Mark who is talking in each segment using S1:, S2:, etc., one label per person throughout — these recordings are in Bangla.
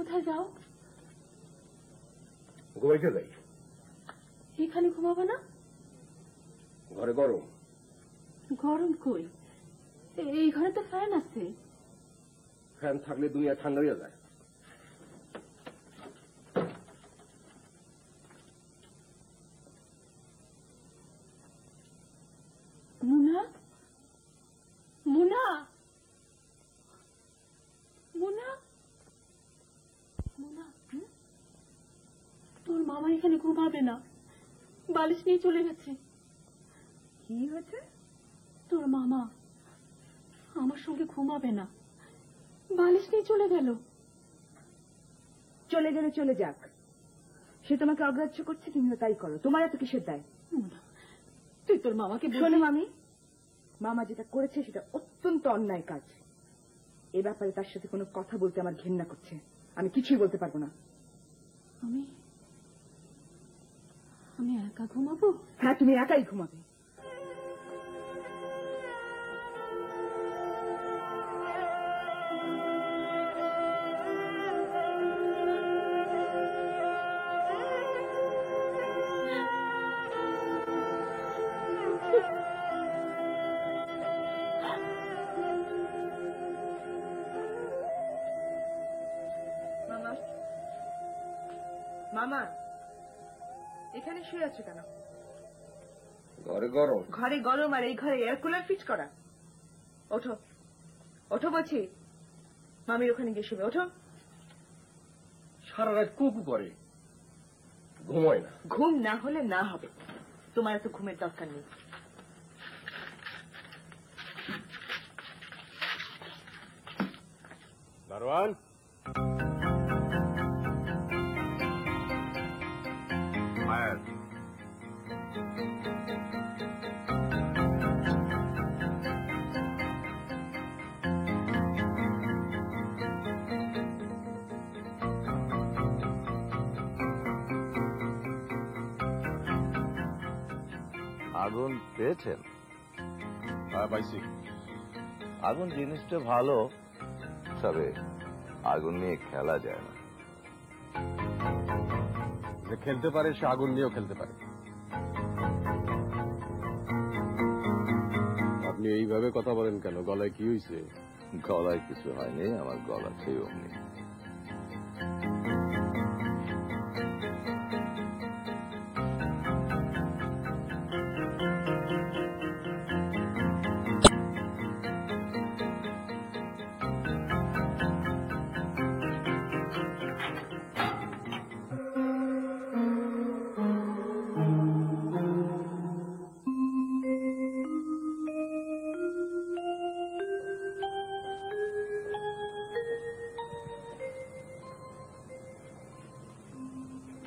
S1: কোথায় যাও?
S2: ঘুমাইতে যাই।
S1: এখানে ঘুমাবো না?
S2: ঘরে গরম।
S1: গরম কই? এই ঘরে তো ফ্যান আছে।
S2: ফ্যান থাকলে দুনিয়া ঠান্ডা হয়ে যায়।
S1: মুনা, মুনা, মুনা, মুনা, তোর মামা এখানে ঘুমাবে না, বালিশ নিয়ে চলে গেছে।
S3: কি হয়েছে?
S1: তোর মামা আমার সঙ্গে ঘুমাবে না, বালিশ নিয়ে চলে গেল।
S3: চলে গেলে চলে যাক, সে তোমাকে অগ্রাহ্য করছে, তুমিও তাই করো। তোমার এত কিসের দায়?
S1: তুই তোর মামাকে
S3: শোনো মামি, মামা যেটা করেছে সেটা অত্যন্ত অন্যায় কাজ। এ ব্যাপারে তার সাথে কোনো কথা বলতে আমার ঘৃণা করছে। আমি কিছুই বলতে পারবো না।
S1: আমি একা ঘুমাবো?
S3: হ্যাঁ, তুমি একাই ঘুমাবে। মামা, এখানে শুয়ে আছো কেন?
S2: ঘরে গরম।
S3: ঘরে গরম আর এই ঘরে এয়ার কুলার ফিট করা? ওঠো, ওঠো বলছি। মামির ওখানে গিয়ে শুবে। ওঠো।
S2: সারা রাত কুকু করে, ঘুমায় না।
S3: ঘুম না হলে না হবে, তোমার এত ঘুমের দরকার নেই।
S2: দারোয়ান,
S4: আগুন পেয়েছেন?
S2: হ্যাঁ পাইছি।
S4: আগুন জিনিসটা ভালো, তবে আগুন নিয়ে খেলা যায় না।
S2: যে খেলতে পারে সে আগুন নিয়েও খেলতে পারে। আপনি এইভাবে কথা বলেন কেন? গলায় কি হয়েছে?
S4: গলায় কিছু হয়নি, আমার গলা সেই অমনি।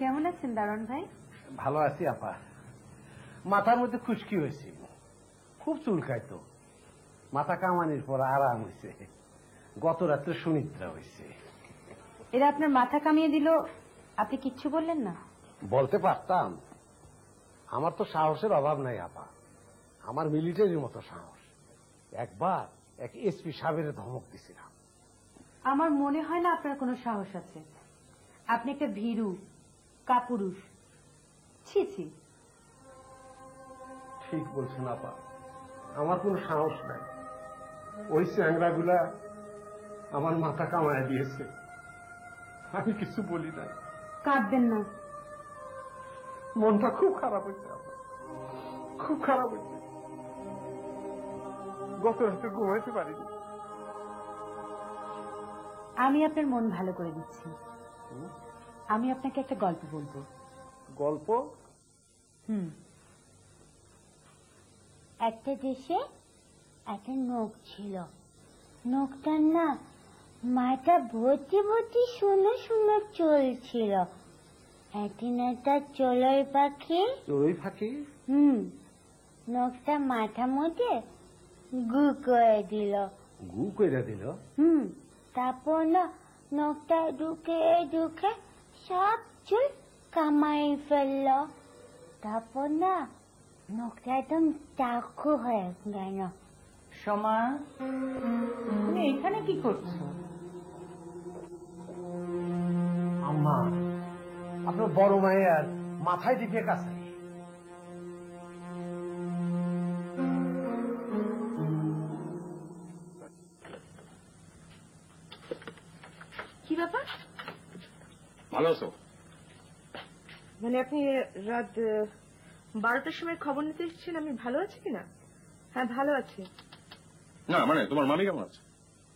S1: কেমন আছেন দারোয়ান ভাই?
S5: ভালো আছি আপা। মাথার মধ্যে খুশকি হয়েছে, খুব চুলকাইতো। মাথা কামানির পর আরাম হয়েছে। গত রাত্রে সুনিদ্রা হয়েছে।
S1: এরা আপনার মাথা কামিয়ে দিল, আপনি কিচ্ছু বললেন না?
S5: বলতে পারতাম, আমার তো সাহসের অভাব নাই আপা। আমার মিলিটারির মতো সাহস। একবার এক এসপি সাহেবের ধমক দিছিলাম।
S1: আমার মনে হয় না আপনার কোনো সাহস আছে। আপনি একটা ভীরু কাপুরুষ। ছি ছি।
S5: ঠিক বলছেন আপা, আমার কোনো সাহস নাই। ওই চ্যাংরাগুলা আমার মাথা কামায় দিয়েছে, আমি কিছু বলি না।
S1: কাঁদবেন না।
S5: মনটা খুব খারাপ হয়েছে আপা, খুব খারাপ হয়েছে। গত রাতে ঘুমাইতে পারিনি।
S1: আমি আপনার মন ভালো করে দিচ্ছি। আমি আপনাকে একটা গল্প বলবো।
S5: গল্প?
S6: একটা দেশে একটা নখ ছিল। নখটার না মাথা ভর্তি ভর্তি সুন্দর সুন্দর চলছিল। একদিন একটা চড়ুই পাখি নখটা মাথা মধ্যে গু করে দিল।
S5: গু করে দিল?
S6: তারপর না নখটা ঢুকে ঢুকে সব চুল কামাই ফেলল। তারপর না নখটা একদম চাকু হয়ে গেল।
S3: সোমা, তুমি এখানে কি করছো?
S5: মা, আপনার বড় মায়ের মাথায় দিকে কাছে।
S3: কি ব্যাপার?
S2: ভালো আছো?
S3: মানে আপনি রাত 12টার সময় খবর নিতে এসেছেন আমি ভালো আছি কিনা? হ্যাঁ ভালো আছি।
S2: না মানে তোমার মামি কেমন আছে?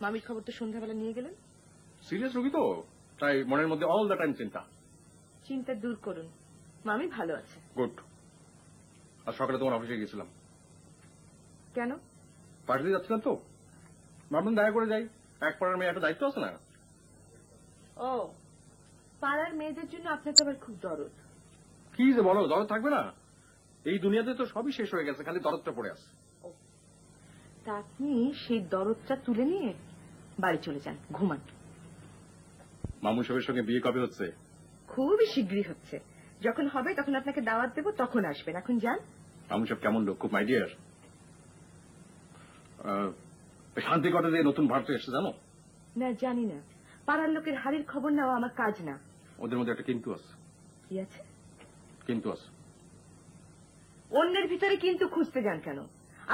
S3: মামির খবর তো সন্ধ্যাবেলা নিয়ে গেলেন।
S2: সিরিয়াস রোগী তো, তাই মনের মধ্যে অল দ্য টাইম চিন্তা।
S3: চিন্তা দূর করুন, মামি ভালো আছে।
S2: গুড। আর সকালে তোমার অফিসে গেছিলাম।
S3: কেন?
S2: পার্টিতে যাচ্ছিলাম তো, ভাবলাম দেখা করে যাই। এক পাড়ার মেয়ে একটা দায়িত্ব আছে না?
S3: ও, পাড়ার মেয়েদের জন্য আপনার তো আবার খুব দরদ।
S2: কি যে বলো, দরদ থাকবে না? এই দুনিয়াতে তো সবই শেষ হয়ে গেছে, খালি দরদটা পড়ে আছে।
S3: তা আপনি সেই দরদটা তুলে নিয়ে বাড়ি চলে যান, ঘুমান।
S2: মামু সাহেবের সঙ্গে বিয়ে কবে হচ্ছে?
S3: খুবই শীঘ্রই হচ্ছে। যখন হবে তখন আপনাকে দাওয়াত দেবো, তখন আসবেন। এখন যান।
S2: মামু সাহেব কেমন লোক? খুব মাই ডিয়ার। শান্তি কটে দিয়ে নতুন ভারতে এসছে জানো?
S3: না জানি না, পাড়ার লোকের হাড়ির খবর নেওয়া আমার কাজ না।
S2: ওদের মধ্যে একটা কিন্তু আছে।
S3: কি আছে?
S2: কিন্তু আছে।
S3: অন্যের ভিতরে কিন্তু খুঁজতে যান কেন?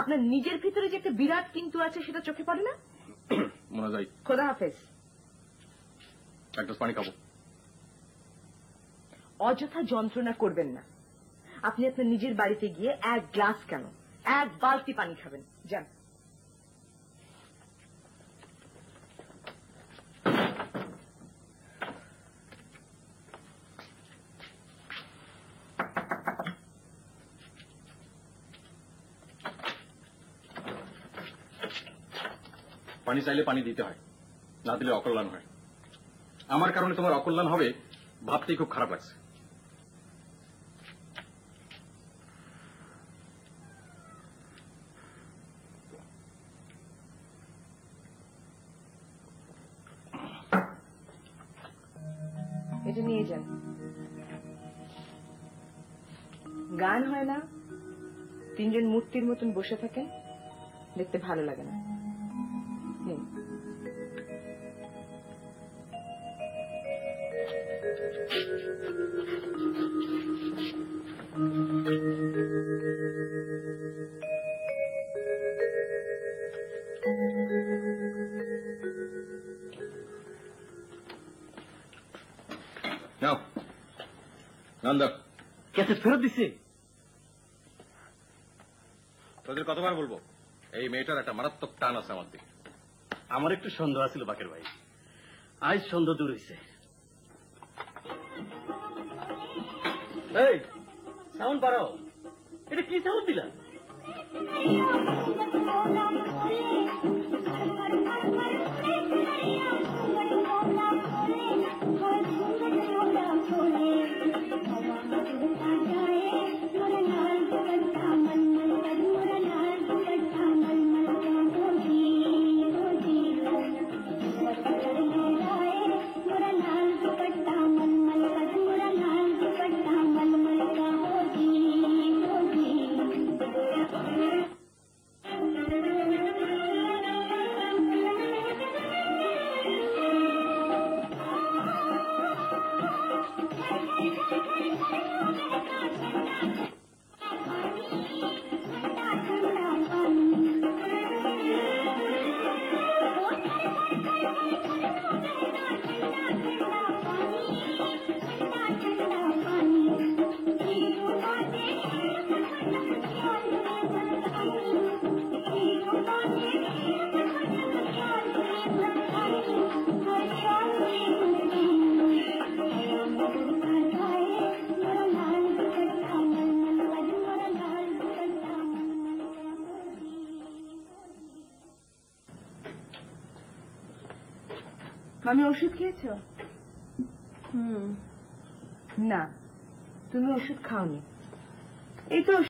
S3: আপনার নিজের ভিতরে যে একটা বিরাট কিন্তু আছে সেটা চোখে পড়ে না?
S2: মনে যাই।
S3: খোদা হাফেজ।
S2: এক গ্লাস পানি খাবো।
S3: অযথা যন্ত্রণা করবেন না। আপনি আপনার নিজের বাড়িতে গিয়ে এক গ্লাস কেন, এক বালতি পানি খাবেন। যান।
S2: পানি চাইলে পানি দিতে হয়, না দিলে অকল্যাণ হয়। আমার কারণে তোমার অকল্যাণ হবে ভাবতেই খুব খারাপ লাগছে।
S3: এটা নিয়ে যান। গান হয় না, তিনজন মূর্তির মতন বসে থাকেন, দেখতে ভালো লাগে না। নিন।
S2: নাও নন্দা,
S5: ক্যাসেট ফেরত দিছে।
S2: তোদের কতবার বলবো, এই মেয়েটার একটা মারাত্মক টান আছে আমার দিকে।
S5: আমার একটু সন্দেহ আছিল বাকের ভাই, আজ সন্দেহ দূর হয়েছে। এই সাউন্ড বাড়াও, এটা কি সাউন্ড দিলা?
S3: মামি ওষুধ খেয়েছো? না, তুমি ওষুধ খাওনি। এই তো